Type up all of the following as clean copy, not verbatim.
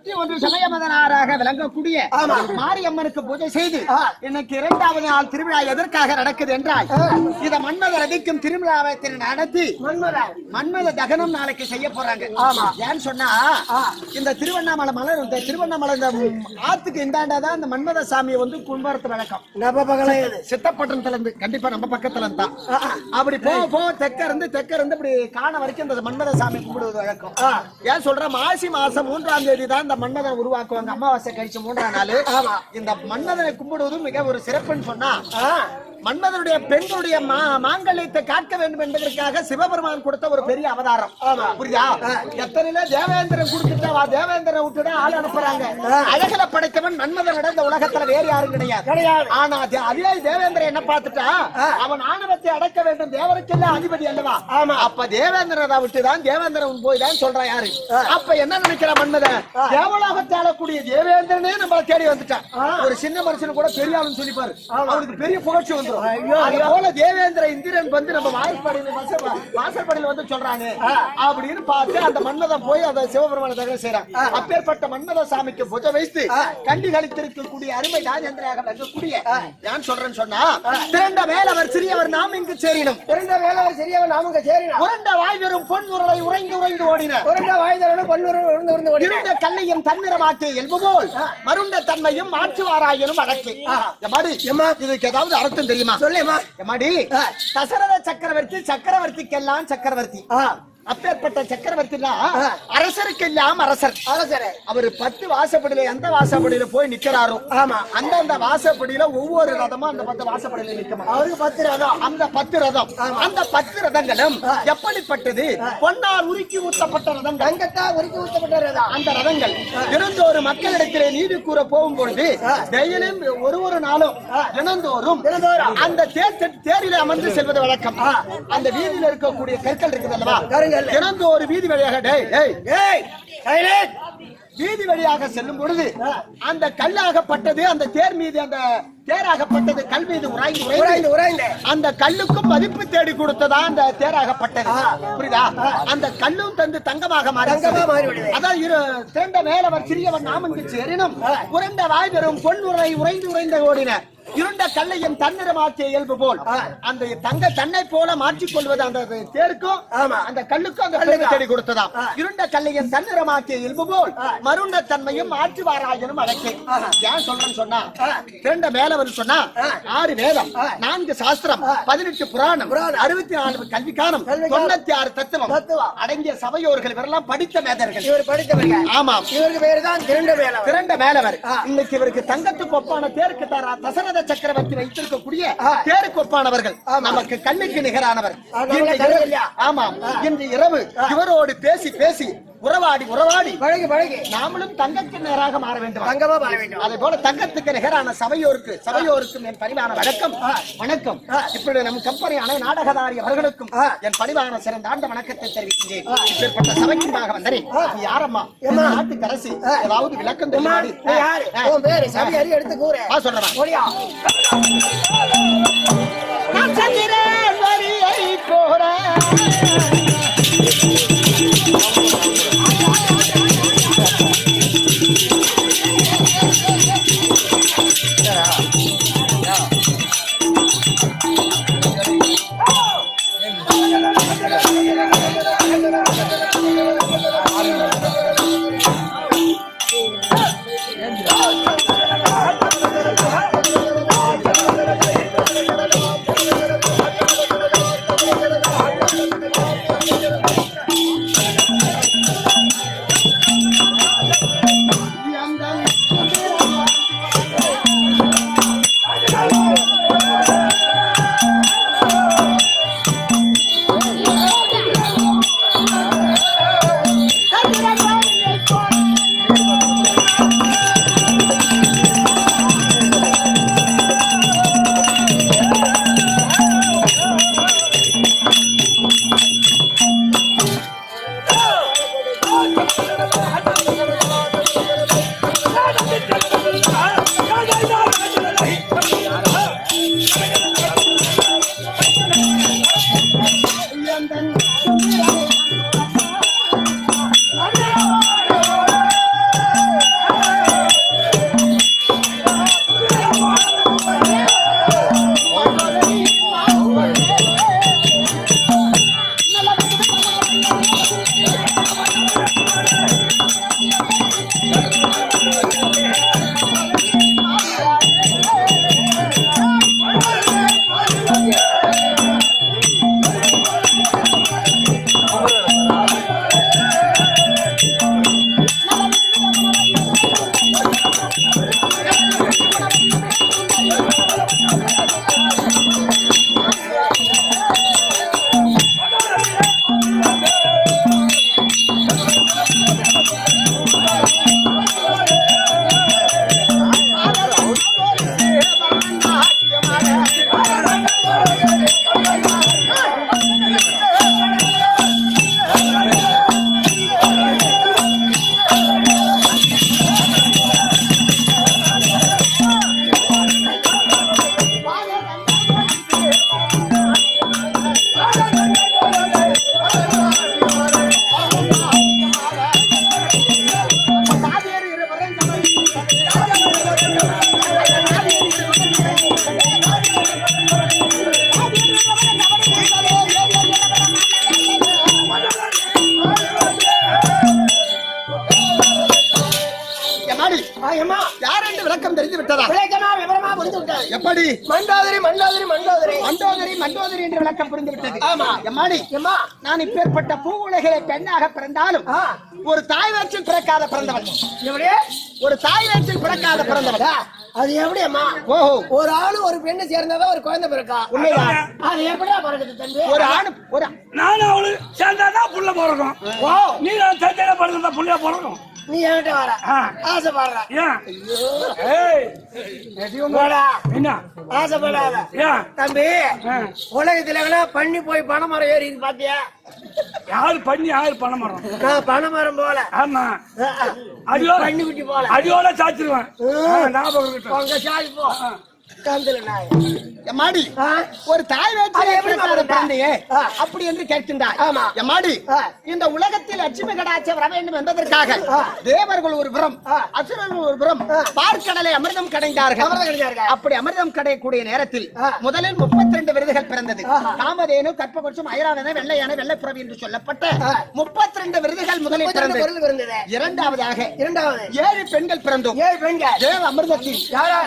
1 சமயமதனாராக விளங்கக்கூடிய மாரியம்மனுக்கு பூஜை செய்து இன்னைக்கு 2வது நாள் திருவிழா எதற்காக நடக்குது என்றால் இத மன்மத ரதிக்கும் திருவிழாவை நடத்தி மன்மத தகனம் நாளைக்கு செய்ய போறாங்க. ஏன்னு சொன்னா இந்த திருவண்ணாமலை மலை இந்த திருவண்ணாமலை இந்த ஆத்துக்கு இந்தாண்டாதான் இந்த மன்மத சாமியை வந்து கும்பரத்து வழக்கம். சித்தப்பட்டணத்துல இருந்து கண்டிப்பா நம்ம பக்கத்துல இருந்தா அப்படி போ தெக்க இருந்து இப்படி காண வரைக்கும் இந்த மன்மத சாமி கும்பிடுவது வழக்கம். ஏன் சொல்ற மாசி மாசம் 3ஆம் தேதி தான் இந்த மன்மதனை உருவாக்குவாங்க. அமாவாசை கழிச்சு 3ஆம் நாள் இந்த மன்மதனை கும்பிடுவது மிக ஒரு சிறப்புன்னு சொன்னா மன்மதனுடைய பெண்களுடைய மாங்கல்யத்தை காக்க வேண்டும் என்பதற்காக சிவபெருமான் கொடுத்த ஒரு பெரிய அவதாரம். புரியுதா? எத்தனையில தேவேந்திரன் கொடுத்துட்டா தேவேந்திரன் விட்டுதான் ஆள் அனுப்புறாங்க. அழகல படைத்தவன் மன்மதன் இந்த உலகத்துல வேறு யாரும் கிடையாது. ஆனா அதே தேவேந்திரன் என்ன பார்த்துட்டா அவன் ஆணவத்தை அடக்க வேண்டும், தேவருக்கெல்லாம் அதிபதி அல்லவா. அப்ப தேவேந்திரனை விட்டுதான் தேவேந்திரன் போய் தான் சொல்றான் யாரு. அப்ப என்ன நினைக்கிற மன்மதன் தேவலோகத்தை ஆளக்கூடிய தேவேந்திரனே நம்மளை தேடி வந்துட்டான். ஒரு சின்ன மனுஷன் கூட பெரிய ஆளுன்னு சொல்லிப்பாரு, அவனுக்கு பெரிய புகழ்ச்சி வந்து போல தேவேந்திர இந்திரன் வந்து நம்ம வாசற்படியில் வந்து சொல்றாங்க அப்படின்னு பார்த்து அந்த மன்மதன் போய் அந்த சிவபெருமான தகவல் செய்யறான். அப்பேற்பட்ட மன்மத சாமிக்கு பூஜை வைத்து கண்டி கழித்திருக்கக்கூடிய அருமை ராஜேந்திராக இருக்கக்கூடிய நான் சொல்றேன்னு சொன்னா திரண்ட வேலவர் சிறியவர் நாம் இங்கு சேரினும் உரண்ட வாய் வெறும் பொன் உருளை உறைந்து ஓடின இருண்ட கல்லையும் தன்னிறமாக்கி எல்புபோல் மருண்ட தன்மையும் மாற்றுவாராயனும் அடக்கி. இதுக்கு ஏதாவது அர்த்தம் தெரியுமா? சொல்லேமா. தசரத சக்கரவர்த்திக்கெல்லாம் சக்கரவர்த்தி. அப்பேற்பட்ட சக்கரவர்த்தி அரசருக்கு எல்லாம் அரசர். அவர் 10 வாசப்படியில எந்த வாசப்படியில போய் நிக்கிறாரோ அந்த வாசப்படியில ஒவ்வொரு ரதமும் அந்த 10 வாசப்படியில நிற்கும். அவருக்கு 10 ரதம். அந்த 10 ரதம் அந்த 10 ரதங்களும் எப்படிப்பட்டது? பொன்னார் உருக்கி ஊத்தப்பட்ட ரதம், தங்கத்தா உருக்கி ஊத்தப்பட்ட ரதம். அந்த ரதங்கள் தினந்தோறும் மக்களிடத்திலே நீதி கூற போகும்பொழுது டெய்லியும் ஒரு நாளும் தினந்தோறும் அந்த தேரில அமர்ந்து செல்வது வழக்கம். அந்த வீதியில் இருக்கக்கூடிய கற்கள் இருக்குது அல்லவா, தினந்து ஒரு வீதி வழியாக வீதி வழியாக செல்லும் பொழுது அந்த கல்லாகப்பட்டது அந்த தேர் மீது அந்த தேராகப்பட்டது கல் மீது உராய்ந்து அந்த கல்லுக்கும் மதிப்பு தேடி கொடுத்ததா அந்த தேராகப்பட்டது. புரியுதா? அந்த கல்லும் தந்து தங்கமாக மாறி அதான் திரண்ட மேலவர் சிறியவன் நாமங்கு சேரினும் உரண்ட வாய் பெறும் பொன் உறைந்து ஓடின இருண்ட கல்லையும் தன்னிறமாக்கிய இயல்பு போல் அந்த தங்க தன்னை போல மாற்றிக் கொள்வது அந்த தேருக்கும் அந்த கல்லுக்கும் அந்த கல்லை தேடி கொடுத்ததாம். இருண்ட கல்லையும் தன்னிறமாக்கிய இயல்பு போல் மருண்ட தன்மையும் மாற்றுவாராயனும் அடக்கி. ஏன் சொல்றேன்னு சொன்னா திரண்ட மேலவர் சொன்னா 6 வேதம், 4 சாஸ்திரம், 18 புராணம், 64 கல்வி காலம், 96 தத்துவம் அடங்கிய சபையோர்கள் இவரெல்லாம் படித்த மேதர்கள். இவர் படித்தவர்கள். ஆமாம், இவருக்கு பேரு தான் திரண்ட மேலவர். இன்னைக்கு இவருக்கு தங்கத்துக்கு ஒப்பான தேருக்கு தாரா தசரத சக்கரவர்த்தி வைத்திருக்கக்கூடிய தேருக்கு ஒப்பானவர்கள், நமக்கு கல்லுக்கு நிகரானவர். ஆமாம், இன்று இரவு இவரோடு பேசி உறவாடி பழகி நாமளும் தங்கத்துக்கு நேராக மாற வேண்டும். அதே போல தங்கத்துக்கு நிகரான சபையோருக்கும் என் பணிவான வணக்கம். இப்படி நம் கம்பெனியான நாடகதாரி அவர்களுக்கும் என் பணிவான சிறந்த ஆண்ட வணக்கத்தை தெரிவிக்கின்றேன். இப்பேற்பட்ட சபைக்குமாக வந்தனே. நீ யாரம்மா? நாட்டுக்கு அரசி, ஏதாவது விளக்கம் தெரியாது எடுத்து கூற சொல்றேன். எம்மாடி யார் என்று விளக்கம் தெரிந்து விட்டதா? விவரமா புரிந்து விட்டது. எப்படி? மண்டோதரி மண்டோதரி மண்டோதரி மண்டோதரி மண்டோதரி என்று விளக்கம் புரிந்து விட்டது. ஆமா எம்மாடி, நான் இப்பேற்பட்ட பூ உலகிலே பெண்ணாக பிறந்தாலும் ஒரு தாய் வயிற்றில் பிறக்காத பிறந்தவன். ஒரு தாய் வயிற்றில் பிறக்காத பிறந்தவன். அது எப்படி அம்மா? ஓஹோ, ஒரு ஆளு ஒரு பெண்ணு சேர்ந்தாதான் ஒரு குழந்தை பிறக்கா? உண்மைதான். அது எப்படியா பிறகுது தம்பி? ஒரு ஆணு ஒரு நானும் அவளு சேர்ந்தாதான் புள்ள பிறக்கும். ஓ, நீ நான் தந்தையில பிறந்தா புள்ளையா பிறக்கும். நீ என்கிட்ட வர ஆசைப்படுற? என்ன ஆசைப்படாத தம்பி. உலகத்துல பண்ணி போய் பனைமரம் ஏறி பாத்தியா? யாரு பண்ணி யாரு பனைமரம்? நான் பனைமரம் போல. ஆமா, அடியோட பண்ணி குட்டி போல அடியோட சாச்சிருவேன். போ எம்மாடி, ஒரு தாய் வயிற்றில் பிறந்தையே அப்படி என்று கேட்கின்றார். எம்மாடி, இந்த உலகத்தில் லட்சுமி கடாட்சம் வர வேண்டும் என்பதற்காக தேவர்கள் ஒரு புறம், அசுரர்கள் ஒரு புறம் பார்க்கடலை அமிர்தம் கடைந்தார்கள். அப்படி அமிர்தம் கடையக்கூடிய நேரத்தில் முதலில் 32 விருதுகள் பிறந்தது. காமதேனு, கற்பகுட்சம், ஐராவதம், வெள்ளையான, வெள்ளைப்புறவி என்று சொல்லப்பட்ட 32 விருதுகள் முதலில் பிறந்தது. இரண்டாவதாக 7 பெண்கள் பிறந்தோம். தேவ அமிர்தத்தில்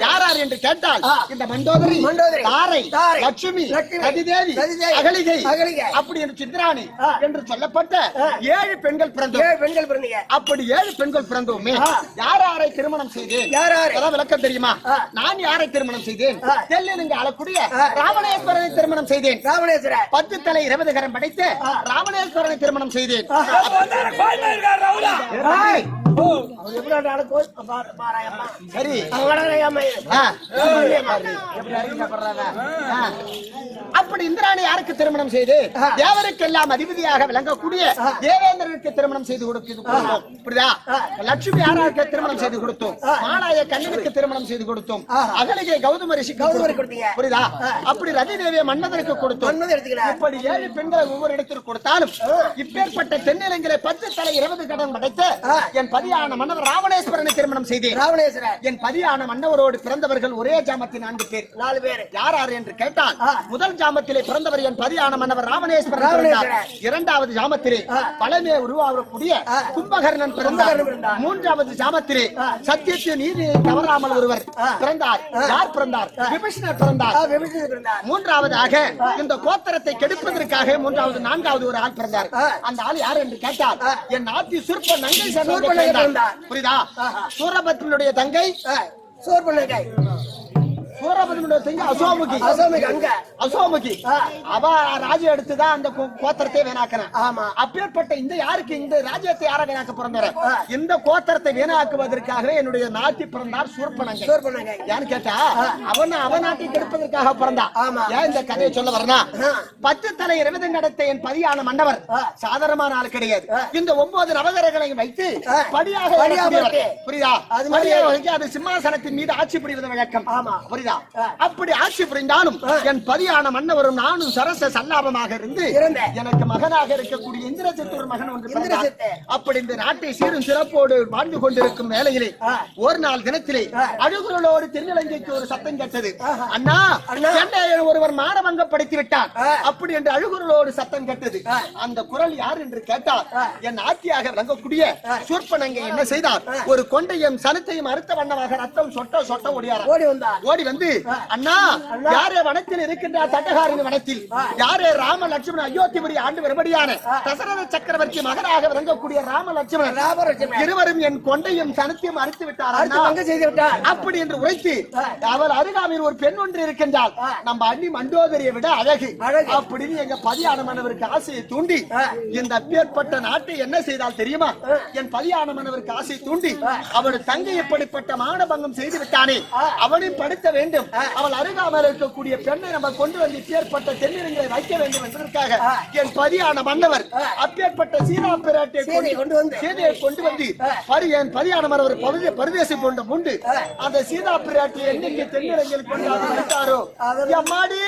யார் என்று கேட்டால் இந்த மண்டோதரி, தாரை, லட்சுமி, ரதிதேவி, அகலிகை அப்படி என்று சித்ராணி என்று சொல்லப்பட்ட 7 பெண்கள் பிறந்தோம். அப்படி 7 பெண்கள் பிறந்தோமே, யாரை திருமணம் செய்தேன்? விளக்கம் தெரியுமா? நான் யாரை திருமணம் செய்தேன்? தெல்லிங்க அழக்கூடிய ராமணேஸ்வரனை திருமணம் செய்தேன். 10 தலை 20 கரம் படைத்து ராமணேஸ்வரனை திருமணம் செய்தேன். சரி, அப்படி இந்திராணி யாருக்கு திருமணம் செய்து தேவருக்கெல்லாம் அதிபதியாக விளங்கக்கூடிய தேவேந்திரனுக்கு திருமணம் செய்து கொடுத்தோம். புரியுதா? லட்சுமி யாருக்கு திருமணம் செய்து கொடுத்தோம்? மாலாய கண்ணனுக்கு திருமணம் செய்து கொடுத்தோம். அகலிகை கௌதம ரிஷி புரியுதா? அப்படி ரதிதேவியை மன்னதற்கு கொடுத்தோம். இப்படி 7 பெண்களை ஒவ்வொரு இடத்திற்கு கொடுத்தாலும் இப்பேற்பட்ட தென்னிலங்கிலே 10 தலை 20 கடன் படைத்து என் பதியான மன்னவர் ராமணேஸ்வரனை திருமணம் செய்தேன். என் பதியான மன்னவரோடு பிறந்தவர்கள் ஒரே ஜாமத்தில் 4 பேர். 4 பேர் யார் என்று கேட்டால், முதல் ஜாமத்திலே பிறந்தவர் என் பதியான மன்னவர் ராமணேஸ்வரன். இரண்டாவது ஜாமத்திலே பழமே உருவாகக்கூடிய கும்பகர்ணன் பிறந்தார். மூன்றாவது ஜாமத்திலே சத்தியத்தின் நீதியை தவறாமல் ஒருவர் பிறந்தார். யார் பிறந்தார்? விபீஷணர் பிறந்தார். மூன்றாவதாக இந்த கோத்திரத்தை கெடுப்பதற்காக 4வது ஒரு ஆள் பிறந்தார். அந்த ஆள் யார் என்று கேட்டால், என் நாட்டி சுர்ப நங்கை பிறந்தார். புரியுதா? சூரபத்மனுடைய தங்கை சூர்பனகை. சூரபத்மனுடைய தங்கை அசோமுகி. அசோமுகி அவ ராஜ்யம் எடுத்துதான் அந்த கோத்திரத்தை வீணாக்கினான். ஆமா, அப்பேற்பட்ட இந்த யாருக்கு இந்த ராஜ்யத்தை யார வீணாக்க பிறந்தார்? இந்த கோத்திரத்தை வீணாக்குவதற்காகவே என்னுடைய நாட்டி பிறந்தார் சூர்பனகை. ஏன்னு கேட்டா, அவன் நாட்டை கெடுப்பதற்காக பிறந்தான். ஏன் இந்த கதையை சொல்ல வரனா? 10 தலை 20 நடத்த என் பதியான மன்னவர் சாதாரணமான ஆள் கிடையாது. இந்த 9 நவகரங்களையும் வைத்து படியாக புரியுதா? அது சிம்மாசனத்தின் மீது ஆட்சி புரிவது வழக்கம். புரியுதா? அப்படி ஆட்சி புரிந்தாலும் என் பதியான மன்னவரும் நானும் சரச சல்லாபமாக இருந்து எனக்கு மகனாக இருக்கக்கூடிய இந்திரஜித் ஒரு மகன் ஒன்று. அப்படி இந்த நாட்டை சீரும் சிறப்போடு வாழ்ந்து கொண்டிருக்கும் வேளையிலே ஒரு நாள் தினத்திலே அழுகுரலோடு திருநிலங்கைக்கு ஒரு சத்தம் கேட்டது. அண்ணா, என்னை ஒருவர் மானபங்கப்படுத்தி விட்டார். அப்படி என்று அழுகுரலோடு சத்தம் கேட்டது. அந்த குரல் யார் என்று கேட்டால், என் ஆட்சியாக விளங்கக்கூடிய சூர்பனங்கை என்ன செய்தார்? ஒரு கொண்டையும் சனத்தையும் அறுத்த வண்ணமாக ரத்தம் சொட்ட சொட்ட ஓடி வந்து, அண்ணா, யாரே வனத்தில் இருக்கின்ற தட்டகாரின் வனத்தில் யாரே ராம லட்சுமணன் அயோத்திபுரி ஆண்டு வரும்படியான தசரத சக்கரவர்த்தி மகனாக விளங்கக்கூடிய ராம லட்சுமணன் இருவரும் என் கொண்டையும் சனத்தையும் அறுத்து விட்டார். அப்படி என்று உரைத்து, அவர் அருகாமையில் ஒரு பெண் ஒன்று இருக்கின்றால், நம்ம அண்ணி மண்டோதரியை விட அழகு அப்படின்னு எங்க பதியான மன்னவருக்கு ஆசையை தூண்டி இந்த பேர்பட்ட நாட்டை என்ன செய்தால் தெரியுமா? என் பதியான மன்னவருக்கு ஆசையை தூண்டி அவள் தங்கை எப்படிப்பட்ட மானபங்கம் செய்து விட்டானே, அவனையும் படுத்த வேண்டும். அவள் அருகாமல் இருக்கக்கூடிய பெண்ணை நம்ம கொண்டு வந்து ஏற்பட்ட தென்னிலங்களை வைக்க வேண்டும் என்பதற்காக என் பதியான மன்னவர் அப்பேற்பட்ட சீதா பிராட்டியை கொண்டு வந்து என் பதியான மன்னவர் பரதேசி போன்ற உண்டு அந்த சீதா பிராட்டியை என்னைக்கு தென்னிலங்கள் கொண்டு வைத்தாரோ, அம்மாடி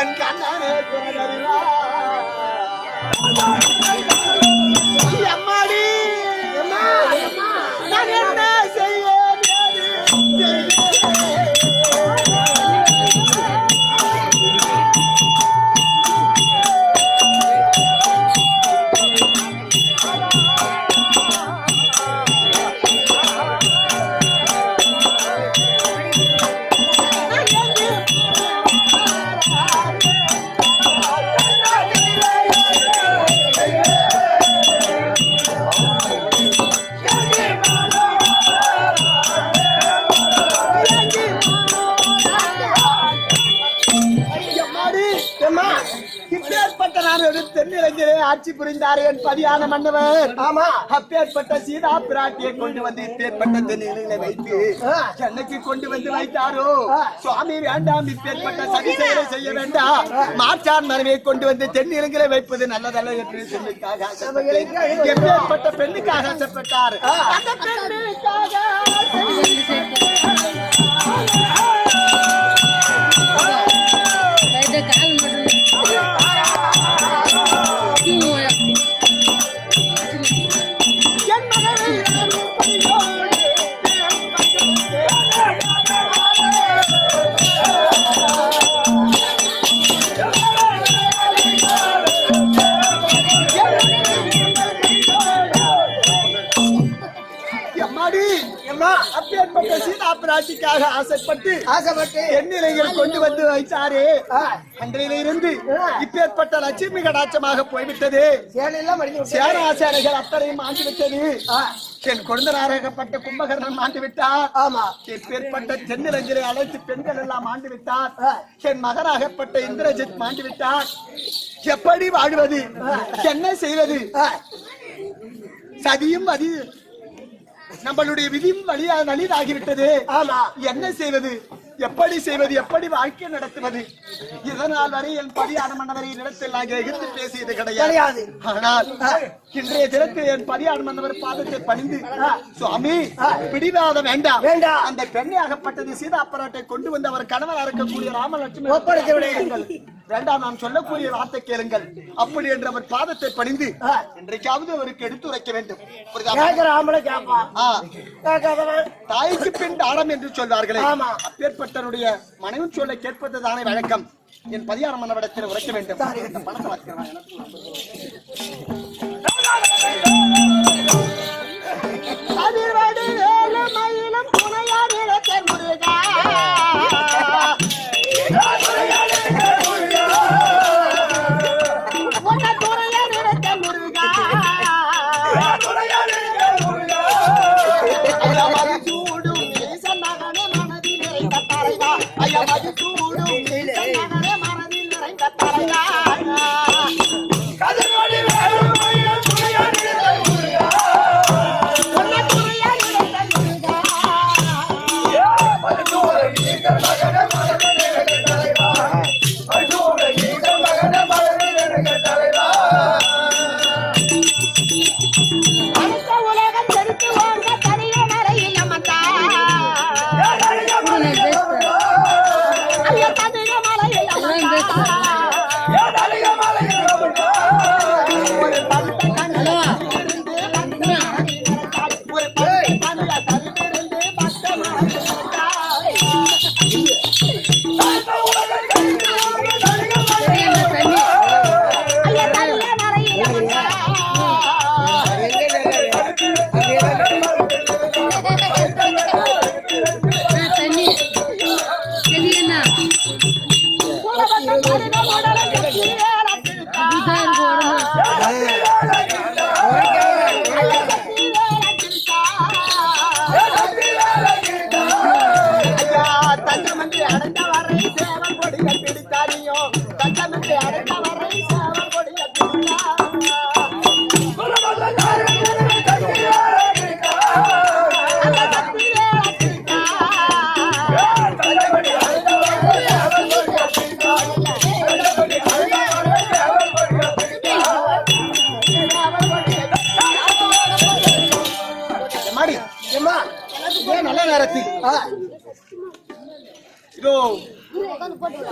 என் கண்ணானே குமரறிவா அம்மாடி நான் என்ன செய்ய தென்னிலங்கிலே ஆட்சி புரிந்தார் என் பதியான மன்னவர். ஆமா, அப்பேற்பட்ட சீதா பிராட்டியை கொண்டு வந்து இப்பேற்பட்ட தென்னிலங்களை வைத்து என்னைக்கு கொண்டு வந்து வைத்தாரோ சுவாமி வேண்டாம், இப்பேற்பட்ட சதி செயலை செய்ய வேண்டாம், மாற்றான் மனைவியை கொண்டு வந்து தென்னிலங்களை வைப்பது நல்லதல்ல என்று சொல்லிக்காக எப்பேற்பட்ட பெண்ணுக்காக ஆசைப்பட்டார். அந்த பெண்ணுக்காக சீதா பிராட்டிக்காக ஆசைப்பட்டு எண்ணிலையில் கொண்டு வந்து வைத்தாரே, அன்றையிலிருந்து இப்பேற்பட்ட லட்சுமி கடாட்சமாக போய்விட்டது. சேனாசேனைகள் அத்தனையும் ஆண்டுவிட்டது. என் கொழுந்தனாகப்பட்ட கும்பகர்ணன் ஆண்டு விட்டார். ஆமா, இப்பேற்பட்ட தென்னிலங்கிலே அழைத்து பெண்கள் எல்லாம் ஆண்டு விட்டார். என் மகனாகப்பட்ட இந்திரஜித் ஆண்டு விட்டார். எப்படி வாழ்வது, என்ன செய்வது? சதியும் அது நம்மளுடைய விதியும் வலிதாகிவிட்டது. ஆமா, என்ன செய்வது, எப்படி செய்வது, எப்படி வாழ்க்கை நடத்துவது? இதனால் வரை என் பதியான மன்னவரை இடத்தில் நாங்கள் எதிர்த்து பேசியது கிடையாது. ஆனால் இன்றைய தினத்தில் என் பதியான மன்னவர் பாதத்தை பணிந்து, சுவாமி பிடிவாதம் வேண்டாம், அந்த பெண்ணை ஆகப்பட்டது சீதா பிராட்டை கொண்டு வந்து அவர் கணவராக இருக்கக்கூடிய ராமலட்சுமி வேண்டாம், நான் சொல்லக்கூடிய வார்த்தை கேளுங்கள் அப்படி என்று அவர் பாதத்தை பணிந்து இன்றைக்காவது அவருக்கு எடுத்துரைக்க வேண்டும். தாய்க்கு பின் தானம் என்று சொல்வார்களே, அப்பேற்பட்டனுடைய மனைவி சொல்லை கேட்பது தானே வழக்கம். என் பதியார மன்னவிடத்தில் உரைக்க வேண்டும். பணத்தை வைக்கிறேன்.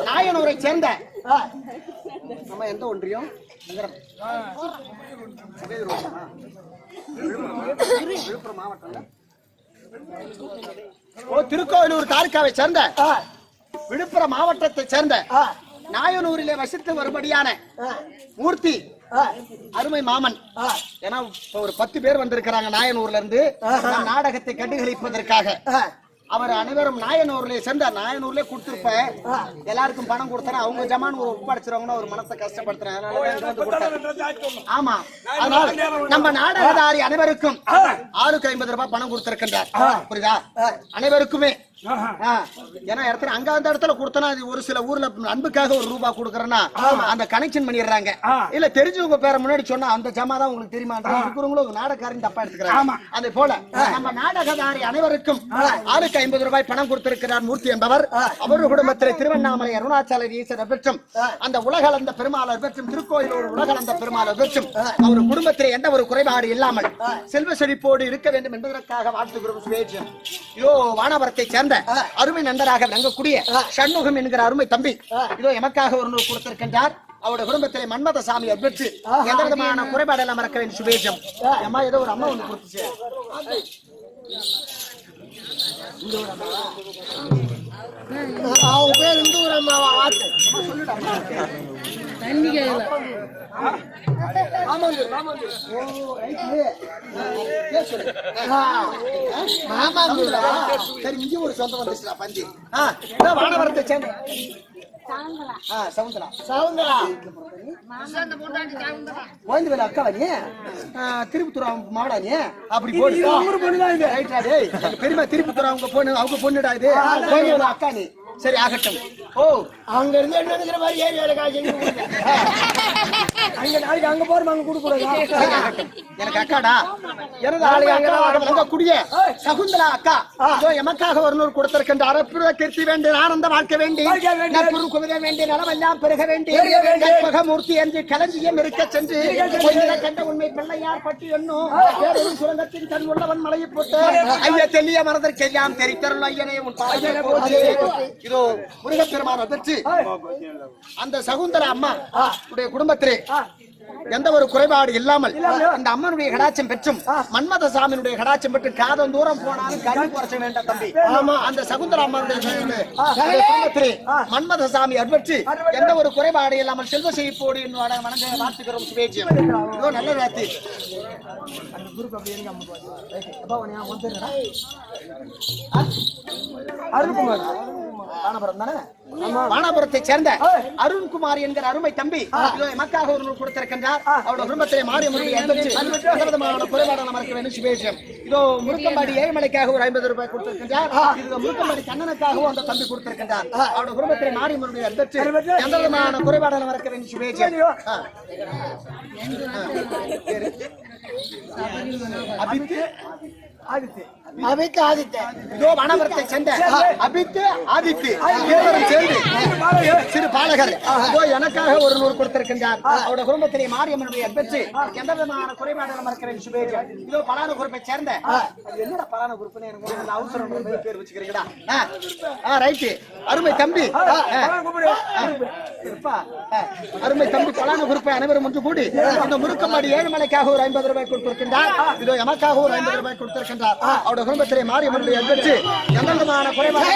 நாயனூரை சேர்ந்த நம்ம எந்த ஒன்றியம்? விழுப்புரம் மாவட்டம். திருக்கோயிலூர் தாலுகாவை சேர்ந்த விழுப்புரம் மாவட்டத்தை சேர்ந்த நாயனூரிலே வசித்து வரும்படியான மூர்த்தி அருமை மாமன். ஏன்னா ஒரு 10 பேர் வந்திருக்கிறாங்க நாயனூர்ல இருந்து நாடகத்தை கண்டுகளிப்பதற்காக. அவர் அனைவரும் நாயனூர்ல சேர்ந்த நாயனூர்ல கொடுத்திருப்ப எல்லாருக்கும் பணம் கொடுத்தா அவங்க ஜமான் ஒப்படைச்சிருவாங்கன்னா ஒரு மனசை கஷ்டப்படுத்துறேன். ஆமா, அதனால நம்ம நாடகதாரி அனைவருக்கும் 650 ரூபாய் பணம் கொடுத்திருக்கின்றார். புரியுதா? அனைவருக்குமே. ஏன்னா இடத்துல அங்க அந்த இடத்துல கொடுத்தனா ஒரு சில ஊர்ல அன்புக்காக ஒரு ரூபாய் கொடுக்கறேன்னா அந்த கனெக்ஷன் பண்ணிடுறாங்க. இல்ல தெரிஞ்சவங்க பேரை முன்னாடி சொன்னா அந்த ஜமா தான் உங்களுக்கு தெரியுமா இருக்கிறவங்களும் நாடகக்காரன் தப்பா எடுத்துக்கிறாங்க. அதே போல நம்ம நாடகதாரி அனைவருக்கும் 650 ரூபாய் பணம் கொடுத்திருக்கிறார் மூர்த்தி என்பவர். அவருடைய குடும்பத்தில் திருவண்ணாமலை அருணாச்சல ஈஸ்வரர் பெற்றும் அந்த உலகளந்த பெருமாளர் பெற்றும் திருக்கோயிலூர் உலகளந்த பெருமாளர் பெற்றும் அவர் குடும்பத்தில் எந்த ஒரு குறைபாடு இல்லாமல் செல்வ செழிப்போடு இருக்க வேண்டும் என்பதற்காக வாழ்த்துகிறோம். சுவேஜம். இதோ வானவரத்தை சேர்ந்த அருமை நண்பராக விளங்கக்கூடிய சண்முகம் என்கிற அருமை தம்பி இதோ எமக்காக ஒரு நூல் கொடுத்திருக்கின்றார். அவருடைய குடும்பத்திலே மன்மத சாமி பெற்று எந்த விதமான குறைபாடு எல்லாம் மறக்க வேண்டும். சுபேஜம். அம்மா ஏதோ ஒரு அம்மா ஒண்ணு கொடுத்துச்சு. அவங்க பேர் இந்து ஒரு அம்மாவா? சொல்லுடா. சரி, இங்க ஒரு சொந்தம் வந்துச்சுடா பந்தி. வானவரத்தை சேர்ந்த திருப்பத்தூர் மாவடா நீ அப்படி பெருமை திருப்பத்தூர் அவங்க பொண்ணு அவங்க பொண்ணுடா இது அக்கா நீ. சரி ஆகட்டும். ஓ அங்க இருந்து என்ன மாதிரி ஏறி வேலை காசு அங்க நாளைக்கு அங்க போறோம் அங்க கொடுக்கூடாது. எனக்கு அக்காடா கூடிய சகுந்தலா அக்கா எமக்காக ஒரு நூறு கொடுத்திருக்கின்ற அரப்புற கீர்த்தி வேண்டிய ஆனந்த வாழ்க்கை வேண்டி குவித வேண்டிய நலமெல்லாம் பெருக வேண்டிய மூர்த்தி என்று களஞ்சியம் இருக்க சென்று கண்ட உண்மை பிள்ளையார் பட்டி என்னும் சுரங்கத்தின் தன் உள்ளவன் மலையை போட்டு ஐயா தெளிய மனதிற்கெல்லாம் தெரித்தருள் ஐயனே உன் இதோ முருகப்பெருமான பெற்று அந்த சகுந்தலா அம்மா உடைய குடும்பத்திலே எந்த ஒரு குறைபாடு இல்லாமல் அந்த அம்மனுடைய கடாட்சம் பெற்றும் மன்மத சாமியினுடைய கடாட்சம் பெற்று காதம் தூரம் போனாலும் கருவி குறைச்ச வேண்டாம் தம்பி. அந்த சகுந்தலா அம்மனுடைய மன்மத சாமி அற்பற்று எந்த ஒரு குறைபாடு இல்லாமல் செல்வ செய்ப்போடு வணங்க வாழ்த்துக்கிறோம். சுபேஜியம். இதோ நல்ல ராத்தி அருண்குமார் வானபுரத்தை சேர்ந்த அருண்குமார் என்கிற அருமை தம்பி எமக்காக ஒரு நூல் கொடுத்திருக்கின்றார். அவருடைய குடும்பத்திலே மாறிய குறைபாடு மறக்க வேண்டும். சுபேஷம். இதோ முருக்கம்பாடி ஏழுமலைக்காக ஒரு 50 ரூபாய் கொடுத்திருக்கின்றார். இது முருக்கம்பாடி கண்ணனுக்காகவும் அந்த தம்பி கொடுத்திருக்கின்றார். அவருடைய குடும்பத்திலே மாறி முருகை அன்பற்று எந்த விதமான குறைபாடு மறக்க வேண்டும். சுபேஷம். வானவரத்தை சேர்ந்த அபித்து ஆதித்து சேர்ந்து சிறு பாலகர் எனக்காக ஒரு நூறு கொடுத்திருக்கின்றார். அவருடைய குடும்பத்திலே மாரியம்மனுடைய பெற்று எந்த விதமான குறைபாடு மறக்கிறேன். சுபேஜம். இதோ பலான குரூப்பை சேர்ந்த என்னடா பலான குரூப்னு எனக்கு அவசரம் பேர் வச்சுக்கிறீங்களா? ரைட்டு அருமை தம்பி அருமை தம்பி பலான குரூப்பை அனைவரும் ஒன்று கூடி அந்த முருக்கம்பாடி ஏழுமலைக்காக ஒரு 50 ரூபாய் கொடுத்திருக்கின்றார். இதோ எமக்காக ஒரு 50 ரூபாய் கொடுத்திருக்கின்றார். அவருடைய குடும்பத்திலே மாரியம்மனுடைய பெற்று எந்த விதமான குறைபாடு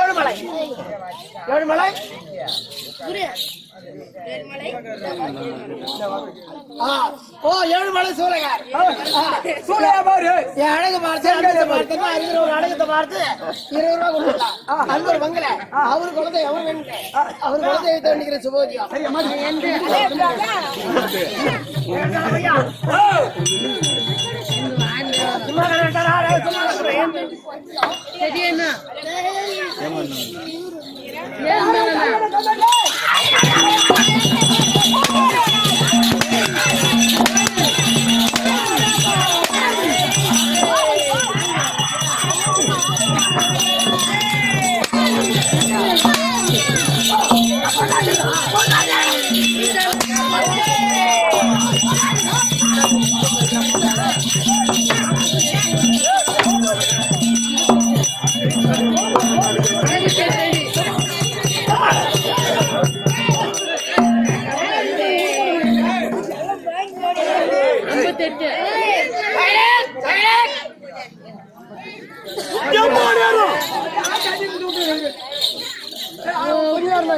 ஏழுமலை ஏழுமலை ஏழுமலை சூளையார் அழகு பார்த்து அழகத்தை பார்த்து 20 ரூபாய் கொடுக்கலாம். அது ஒரு பங்கள அவரு குழந்தை எவரு வேணும் அவரு குழந்தை வைத்து வேண்டிக்கிற சுபோதியம்.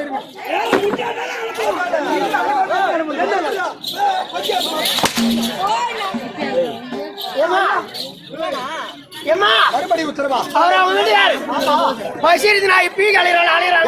இருங்க. ஏம்மா, ஏம்மா, மறுபடி உத்தரவா அவரா வந்து யாரு? பசிருது நான் இப்பி கலையிறான் அலையிறான்.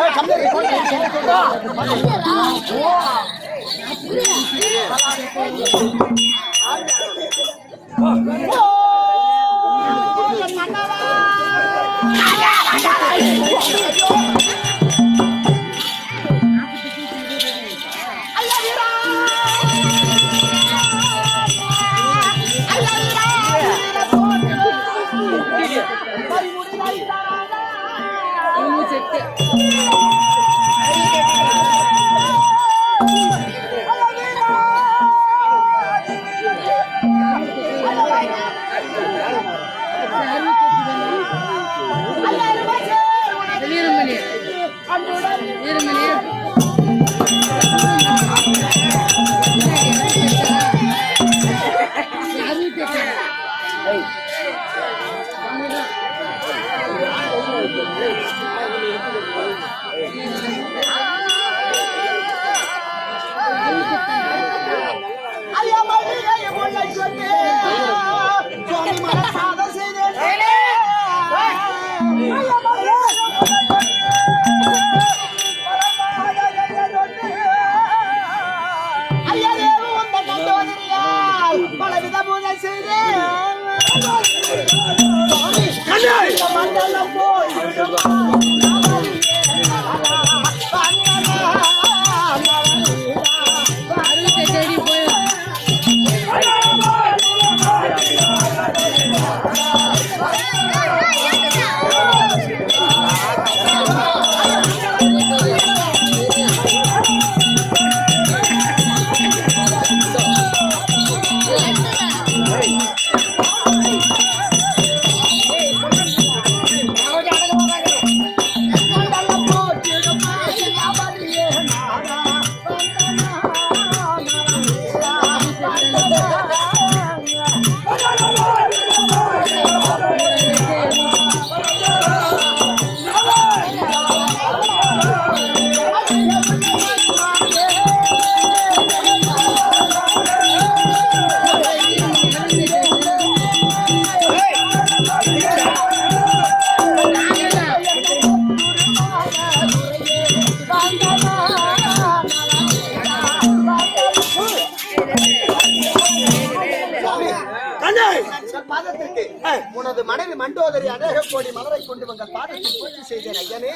உனது மனைவி மண்டோதரி அநேக கோடி மலரை கொண்டு வந்த பாதத்தை பூர்த்தி செய்தேன் ஐயனே.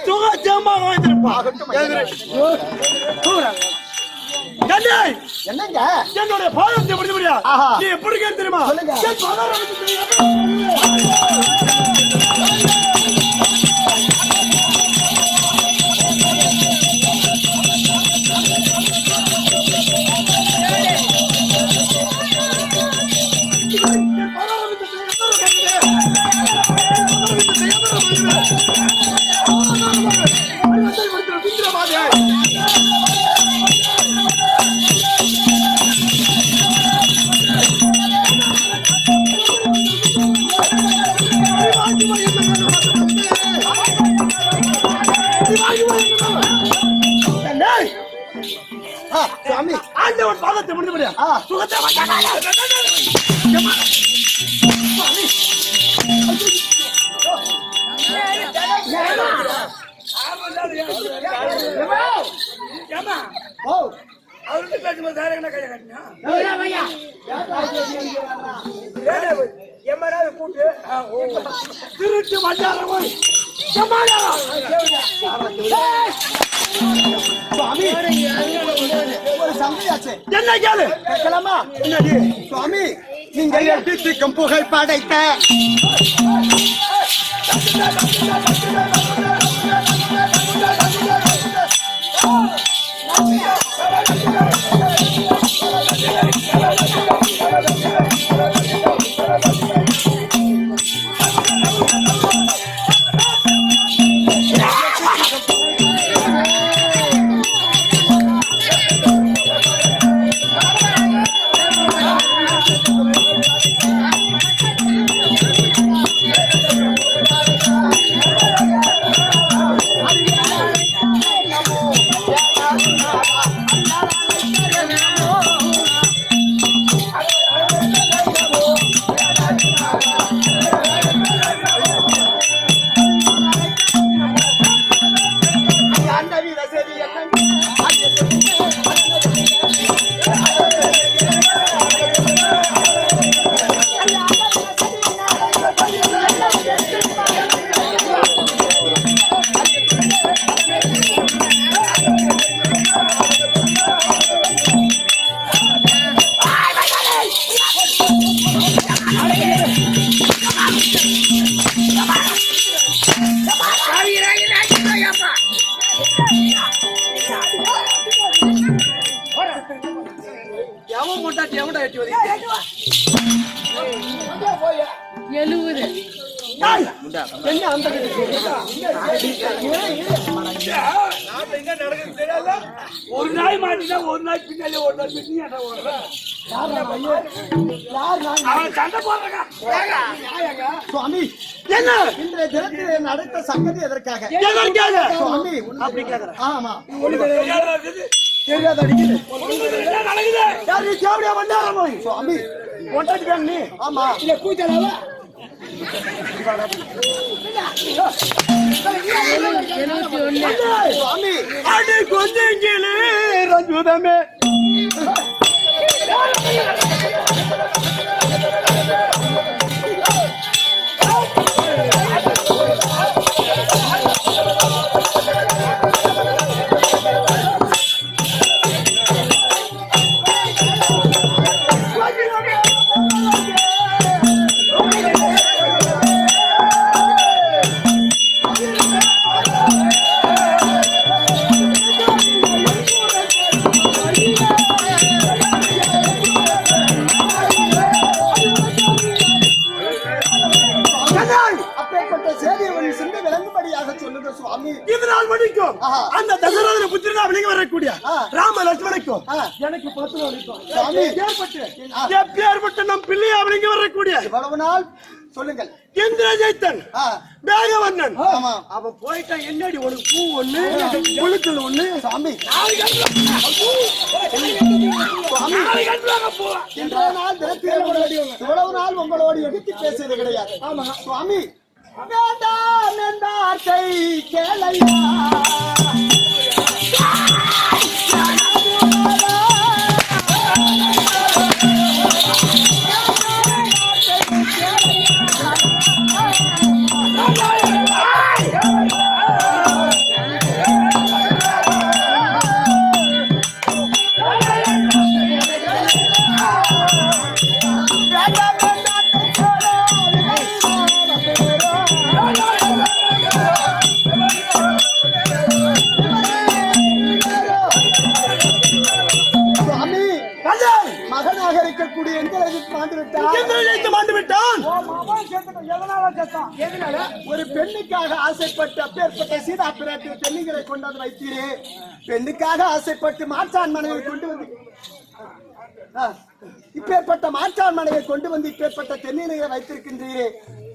என்னங்க என்னுடைய பாதத்தை முடிய முடியா நீ எப்படி கேட்டு தெரியுமா? ஆண்டவன் பாதத்தை முடிய முடியா சுகத்தை அவருக்கு பேசும்போது வேற என்ன கையை கட்டினா திருட்டு மண்டாரம் ஒரு சந்தையாச்சு. என்ன கேளு கேட்கலாமா? என்னடி சுவாமி, நீங்கள் எட்டிக்கும் புகை படைத்த எவன்டா எட்டி வதக்கிட்டு? 70 டேய், என்ன அந்த ஒரு நாய் மாட்டினா ஒரு நாய் பின்னாலே ஒரு நாய் பின்னாடி அவன் சண்டை போடுறா. சுவாமி என்ன இன்றைய தினத்திலே நடத்த சங்கதி எதற்காக எதற்காக? சுவாமி அப்படி கேக்குறேன். ஆமா தெரியாத அடிக்குது. என்ன நடக்குது? யார் நீ தேவடியா வந்தாரா போய்? சுவாமி ஒட்டாட்டிக்காங்க நீ? ஆமா இல்ல கூச்சலாவா? 71 சுவாமி அடி கொஞ்சிங்கிலே ரஞ்சுதமே அப்பேற்பட்ட செய்தியை ஒரு சிந்தை விளங்கும்படியாக சொல்லுங்க சுவாமி இதனால் மணிக்கும் ஆஹா. அந்த தசரதன புத்திரனா விளங்கி வரக்கூடிய ஆ. ராம லட்சுமணுக்கும் ஆ. எனக்கு 10 வரைக்கும் சுவாமி எப்பேற்பட்ட நம் பிள்ளையா விளங்கி வரக்கூடிய இவ்வளவு நாள் சொல்லுங்கள் இந்திரஜித்தன் ஆ, மேகவண்ணன் ஆமா அவன் போயிட்டான். என்னடி உனக்கு பூ ஒண்ணு புழுக்கள் ஒண்ணு சுவாமி நாளைக்கு அனுப்புவாங்க போ. இன்றைய நாள் தினத்திலே இவ்வளவு நாள் உங்களோடு எடுத்து பேசியது கிடையாது ஆமா சுவாமி வேண்டாம் என்றார்த்தை கேளையா சுவாமி மகனாக இருக்கக்கூடிய எங்களுக்கு மாண்டு விட்டார் இந்திரஜித்தன் மாண்டு விட்டான். ஒரு பெண்ணுக்காக ஆசைப்பட்டு அப்பேற்பட்ட சீதா பிராட்டி தென்னிகளை கொண்டு வந்து வைத்தீரே பெண்ணுக்காக ஆசைப்பட்டு மாற்றான் மனைவை கொண்டு வந்து இப்பேற்பட்ட மாற்றான் மனைவை கொண்டு வந்து இப்பேற்பட்ட தென்னிலையை வைத்திருக்கின்றீரே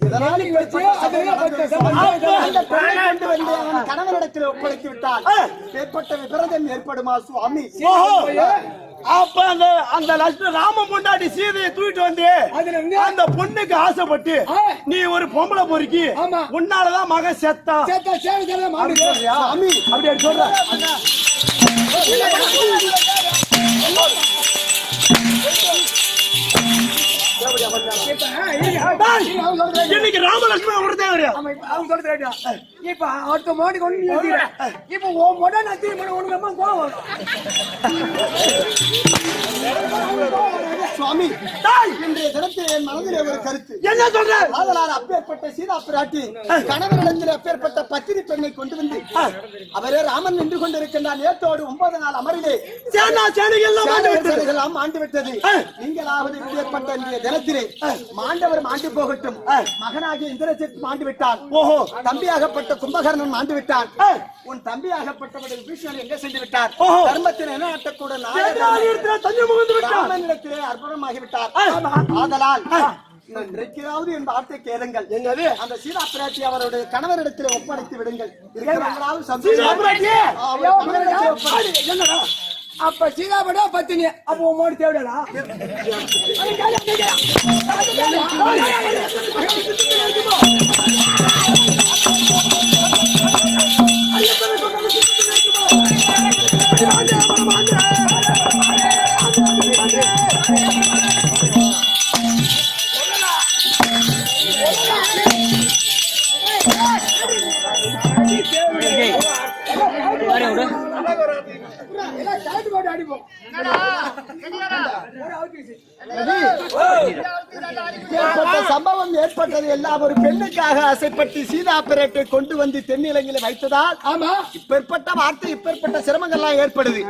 இதனால் அந்த பெண்ணை கொண்டு வந்து அவன் கணவனிடத்தில் ஒப்படைத்து விட்டால் ஏற்பட்ட விபரதம் ஏற்படுமா சுவாமி ஓஹோ. அப்ப அந்த லட்சுமி ராம பொண்டாட்டி சீதையை தூக்கிட்டு வந்து அந்த பொண்ணுக்கு ஆசைப்பட்டு நீ ஒரு பொம்பளை பொறுக்கி உன்னாலதான் மகன் செத்தா சுவாமி அப்படி சொல்ற. இன்னைக்கு ராமலட்சுமி ஒருத்தே கிடையாது. இப்ப அடுத்த மாடி கொண்டு நீ எழுதிற. இப்ப உன் மொட நத்தி மன உனக்கு அம்மா கோவம் வரும். சுவாமி இன்றைய தினத்தில் என் மனதிலே ஒரு கருத்து என்ன சொல்ற? ஆதலால் அப்பேற்பட்ட சீதா பிராட்டி கணவனிடத்தில் அப்பேற்பட்ட பத்திரி பெண்ணை கொண்டு வந்து அவரே ராமன் நின்று கொண்டிருக்கின்றான் ஏத்தோடு 9 நாள் அமரிலே சேனைகள் ஆண்டு விட்டது நீங்களாவது இப்பேற்பட்ட இன்றைய தினத்திலே மாண்டவர் மாண்டு போகட்டும் மகனாகிய இந்திரஜித் மாண்டு விட்டான் ஓஹோ தம்பியாகப்பட்ட கும்பகர்ணன் மாண்டு விட்டான் உன் தம்பியாகப்பட்டவர்கள் பீஷ்மன் எங்க சென்று விட்டார் தர்மத்தில் என்ன ஆட்டக்கூட ராமனிடத்திலே அற்புதமாகிவிட்டார் ஆதலால் இன்றைக்காவது என் வார்த்தை கேளுங்கள் என்னது அந்த சீதா பிராட்டி அவருடைய கணவரிடத்தில் ஒப்படைத்து விடுங்கள் அப்ப சீதாபடா பத்தினி அப்ப உன் மோடி தேவைடா சம்பவம் ஏற்பட்டது எல்லாம் ஒரு பெண்ணுக்காக ஆசைப்பட்டு சீதா பிராட்டை கொண்டு வந்து தென்னிலங்கையில் வைத்ததால் ஆமா இப்பேற்பட்ட வார்த்தை இப்பேற்பட்ட சிரமங்கள் எல்லாம் ஏற்படுது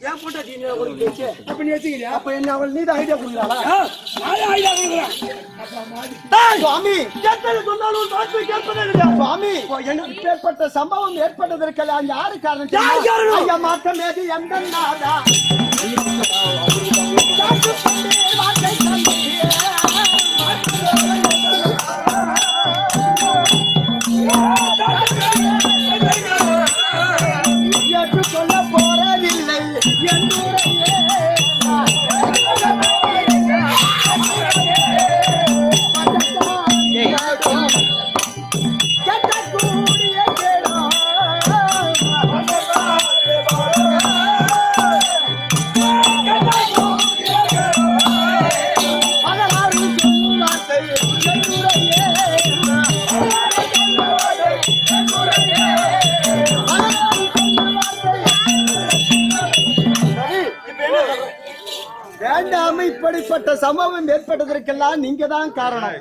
ஏன் பொண்டாட்டி நீ உனக்கு பேச்சு அப்ப நீ வச்சுக்கிறியா? அப்ப என்ன அவள் நீதான் ஐடியா கொடுக்குறாளா நான் ஐடியா கொடுக்குறேன். சுவாமி எத்தனை சொன்னாலும் ஒரு வார்த்தை கேட்பதே இல்லையா சுவாமி எனக்கு ஏற்பட்ட சம்பவம் ஏற்பட்டதற்கெல்லாம் யாரு காரணம் யார் தெரியுமா? காரணம்? ஐயா மாற்றம் ஏது எந்த நாதா ஏற்றுக்கொள்ள போறதில்லை என்னுடைய கட்டக்கூடிய கேடம் பலவாறு சொல்லும் வார்த்தை வேண்டாம இப்படிப்பட்ட சம்பவம் ஏற்பட்டதற்கெல்லாம் நீங்க தான் காரணம்.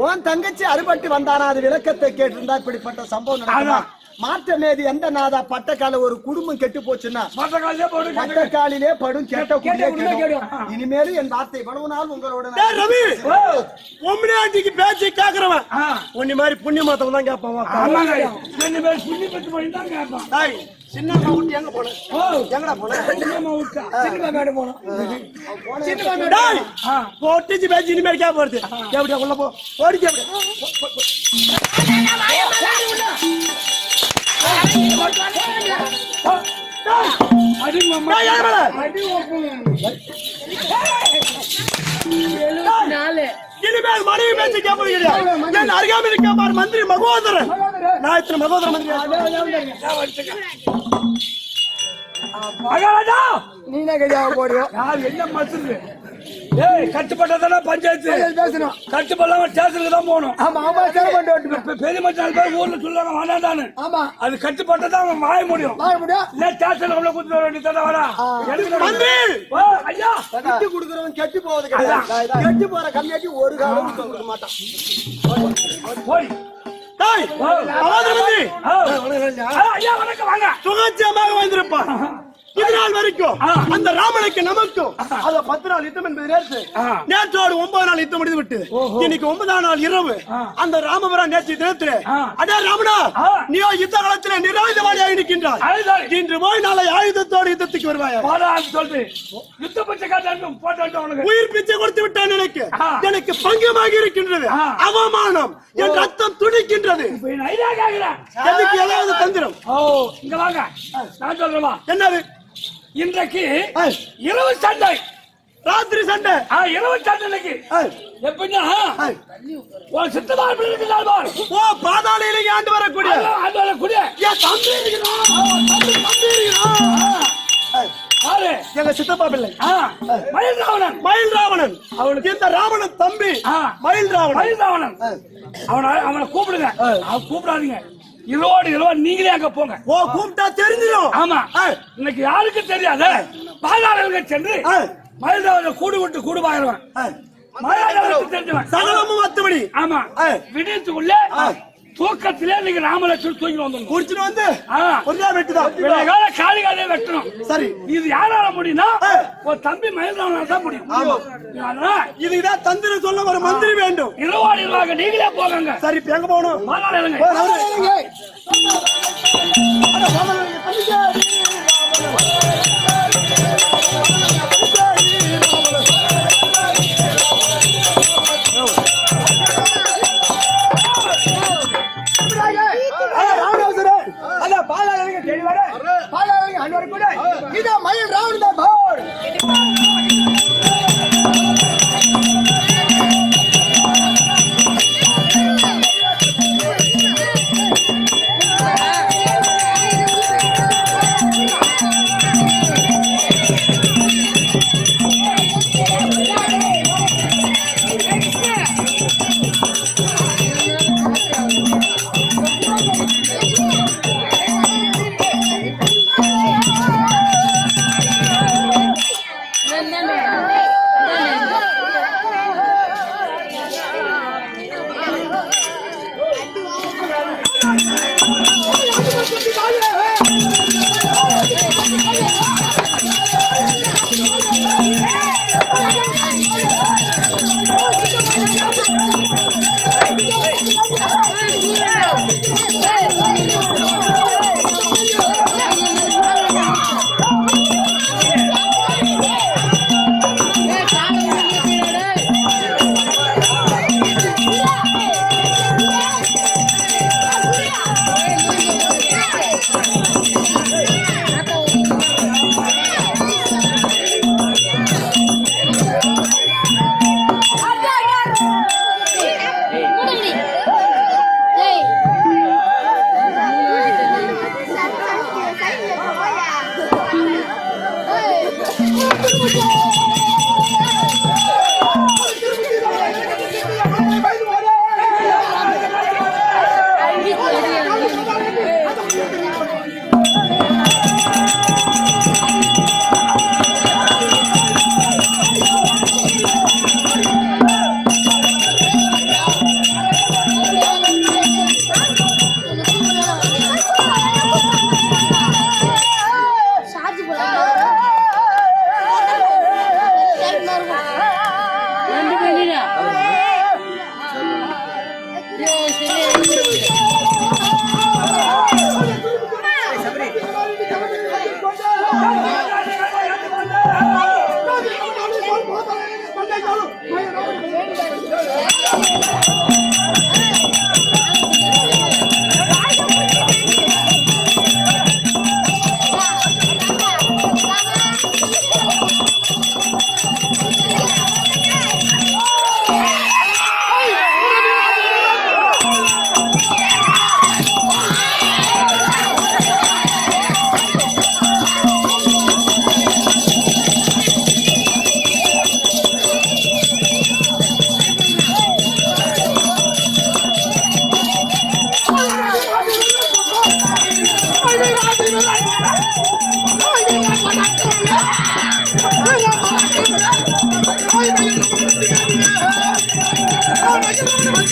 உன் தங்கச்சி அறுபட்டு வந்தானா அது விளக்கத்தை கேட்டிருந்தா இப்படிப்பட்ட சம்பவம் நடக்குமா? மாற்றமேதி எந்த நாதா பட்டக்கால ஒரு குடும்பம் கெட்டு போச்சுன்னா மற்ற காலையே போட்டு பட்டக்காலிலே படும் கேட்ட கேட்ட குடியே குடியே கெடும். கெடும். இனிமேலும் என் வார்த்தை இவ்வளவு நாள் உங்களோட டேய் ரவி பொம்னாட்டிக்கு பேச்சு கேக்குறவன் ஆ. உன்னை மாதிரி புண்ணியமாத்தவன் தான் கேட்பான் ஆமாங்க. 2 பேர் புண்ணி பத்து பண்ணி தான் கேட்பான். டேய் சின்னம்மா விட்டு எங்க போன எங்கடா போன சின்னம்மா விட்டா. சினிமா மேடு போனோம். சினிமா மேடு டேய் போட்டுச்சு பேச்சு இனிமேல் கேட்க போறது எப்படியா உள்ள போ ஓடிச்சு அப்படியே அடி மாமா. டேய் ஏன் மேல அடி ஓப்பன். 74 இனிமேல் மனைவி பேச்சு கேட்பது கிடையாது. என் அருகாமையில் இருக்க பாரு மந்திரி மகோதரன். நான் இத்தனை மகோதர மந்திரி. மகாராஜா நீ என்ன கையாவ போறியோ? யார் என்ன மசுது? ஏய் கட்டுப்பட்டதான பஞ்சாயத்து. பேசணும். கட்டுப்படலாம் ஸ்டேஷனுக்கு தான் போகணும். ஆமா ஆமா சேர பண்ணி ஓட்டு. பெரிய மச்சான் பேர் ஊர்ல சொல்லுவாங்க வேண்டாண்டான்னு. ஆமா அது கட்டுப்பட்டதான் அவன் வாய முடியும். வாழ முடியும். இல்ல ஸ்டேஷன்ல உள்ள குத்து வேண்டியதான வரா. மந்திரி ஓ ஐயா கட்டி கொடுக்கறவன் கெட்டு போவது கிடையாது. கெட்டு போற கம்மியாட்டி ஒரு காலம் கொடுக்க மாட்டான். போய். டேய் மகோதர மந்திரி ஐயா வணக்கம் வாங்க. சுகட்சியமாக வந்திருப்பான். இது நாள் வரைக்கும் அந்த ராமனுக்கு நமக்கும் அத 10 நாள் யுத்தம் என்பது நேற்று நேற்றோடு 9 நாள் யுத்தம் முடிந்து விட்டு இன்னைக்கு 9ஆம் நாள் இரவு அந்த ராமபுரம் நேற்று தினத்திலே அடே ராமனா நீயோ யுத்த காலத்திலே நிராயுதவாளியாக இருக்கின்றாய். இன்று போய் நாளை ஆயுதத்தோடு யுத்தத்துக்கு வருவாயா? பாடான்னு சொல்லிட்டு யுத்த பச்சை காட்டாட்டும் போட்டு உனக்கு உயிர் பிச்சை கொடுத்து விட்டான். எனக்கு பங்கமாக இருக்கின்றது. அவமானம் என் ரத்தம் துடிக்கின்றது. ஐடியா கேக்குறேன். எனக்கு ஏதாவது தந்திரம். ஓ இங்க வாங்க நான் சொல்றேன். என்னது? இன்றைக்கு இரவு சண்டை. ராத்திரி சண்டை. இரவு சண்டை இன்னைக்கு எப்படின்னா உன் சித்தமார் பிள்ளைகள் பார். ஓ பாதாளியிலே ஆண்டு வரக்கூடிய அது வரக்கூடிய என் தம்பி இருக்கிறான். தம்பி இருக்கிறான். யாரு? எங்க சித்தப்பா பிள்ளை மயில் ராவணன். மயில் ராவணன். அவனுக்கு இந்த ராவணன் தம்பி மயில் ராவணன். மயில் ராவணன் அவனை கூப்பிடுங்க. அவன் கூப்பிடாதீங்க. இரவோடு நீங்களே அங்க போங்க. ஓ கூப்பிட்டா தெரிஞ்சிடும். ஆமா இன்னைக்கு யாருக்கு தெரியாது. பாதாளர்கள் சென்று மயில் ராவணனை கூடு விட்டு கூடு பாயிருவான். மயில் தெரிஞ்சவன் சகலமும் மத்தபடி. ஆமா விடியத்துக்குள்ள தூக்கத்திலே நீங்க ராமலட்சுமி தூக்கி வந்து குடிச்சுட்டு வந்து ஒரு நாள் வெட்டுதான். காலிகாலே வெட்டணும். சரி இது யாரால முடியும்னா ஒரு தம்பி மயில்ராவனால தான் முடியும். இதுதான் தந்திரம் சொல்ல ஒரு மந்திரி வேண்டும். இரவாக நீங்களே போங்க. சரி இப்ப எங்க போகணும்? இதோ மயில் ராவணன் தான் போர்.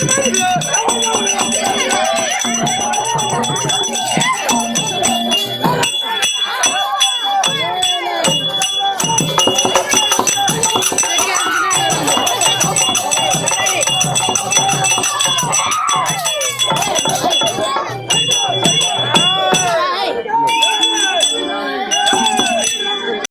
மாட்டுக்கு